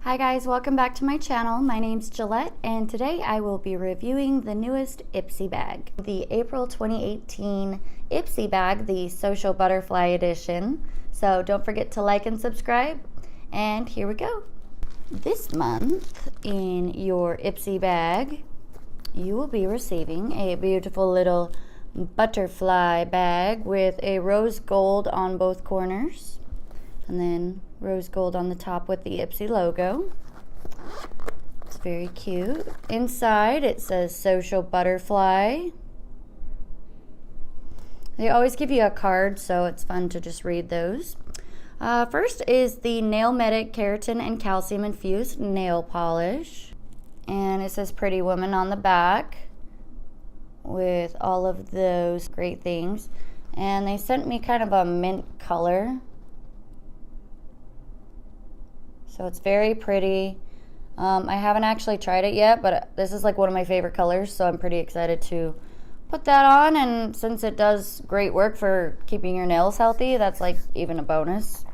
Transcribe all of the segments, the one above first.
Hi guys, welcome back to my channel. My name's Gillette and today I will be reviewing the newest Ipsy bag. The April 2018 Ipsy bag, the Social Butterfly Edition. So don't forget to like and subscribe, and here we go. This month in your Ipsy bag, you will be receiving a beautiful little butterfly bag with a rose gold on both corners, and then rose gold on the top with the Ipsy logo. It's very cute. Inside it says Social Butterfly. They always give you a card, so it's fun to just read those. First is the NAILMEDIC Keratin and Calcium Infused Nail Polish. And it says Pretty Woman on the back with all of those great things. And they sent me kind of a mint color. So it's very pretty. I haven't actually tried it yet, but this is like one of my favorite colors, so I'm pretty excited to put that on. And since it does great work for keeping your nails healthy, that's like even a bonus.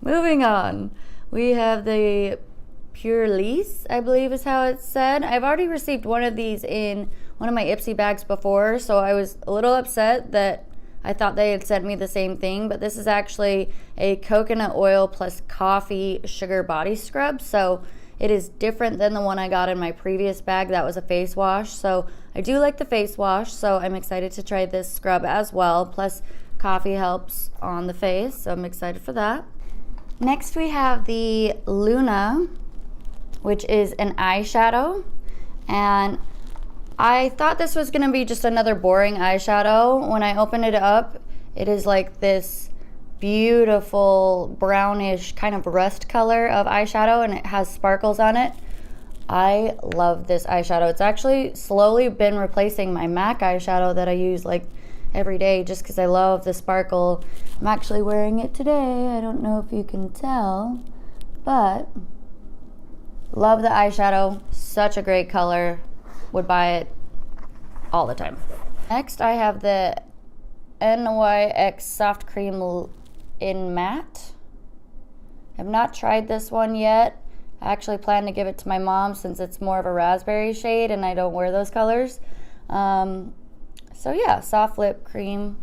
Moving on, we have the Purlisse, I believe is how it's said. I've already received one of these in one of my Ipsy bags before, so I was a little upset that I thought they had sent me the same thing, but this is actually a coconut oil plus coffee sugar body scrub. So it is different than the one I got in my previous bag. That was a face wash. So I do like the face wash, so I'm excited to try this scrub as well. Plus coffee helps on the face, so I'm excited for that. Next we have the Luna, which is an eyeshadow. And I thought this was gonna be just another boring eyeshadow. When I opened it up, it is like this beautiful brownish kind of rust color of eyeshadow, and it has sparkles on it. I love this eyeshadow. It's actually slowly been replacing my MAC eyeshadow that I use like every day just because I love the sparkle. I'm actually wearing it today. I don't know if you can tell, but love the eyeshadow. Such a great color. Would buy it all the time. Next I have the NYX Soft Cream in Matte. I've not tried this one yet. I actually plan to give it to my mom since it's more of a raspberry shade and I don't wear those colors. So yeah, soft lip cream.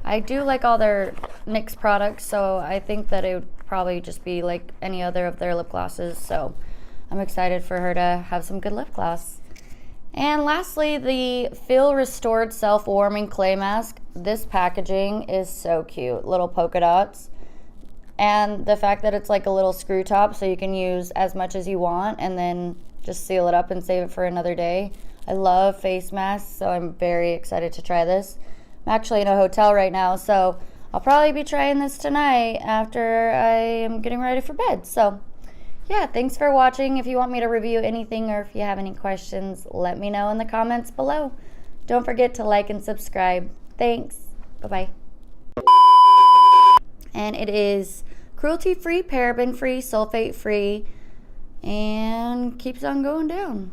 I do like all their NYX products, so I think that it would probably just be like any other of their lip glosses. So I'm excited for her to have some good lip gloss. And lastly, the Feel Restored Self-Warming Clay Mask. This packaging is so cute. Little polka dots. And the fact that it's like a little screw top so you can use as much as you want and then just seal it up and save it for another day. I love face masks, so I'm very excited to try this. I'm actually in a hotel right now, so I'll probably be trying this tonight after I am getting ready for bed. So yeah, thanks for watching. If you want me to review anything or if you have any questions, let me know in the comments below. Don't forget to like and subscribe. Thanks. Bye-bye. And it is cruelty-free, paraben-free, sulfate-free, and keeps on going down.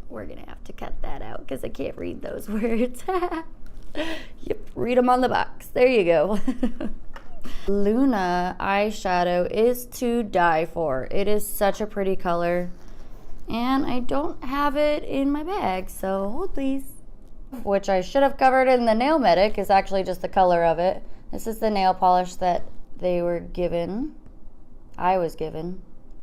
We're going to have to cut that out because I can't read those words. Yep, read them on the box. There you go. Luna eyeshadow is to die for. It is such a pretty color, and I don't have it in my bag, so hold please. Which I should have covered in the NAILMEDIC is actually just the color of it. This is the nail polish that they were given. I was given.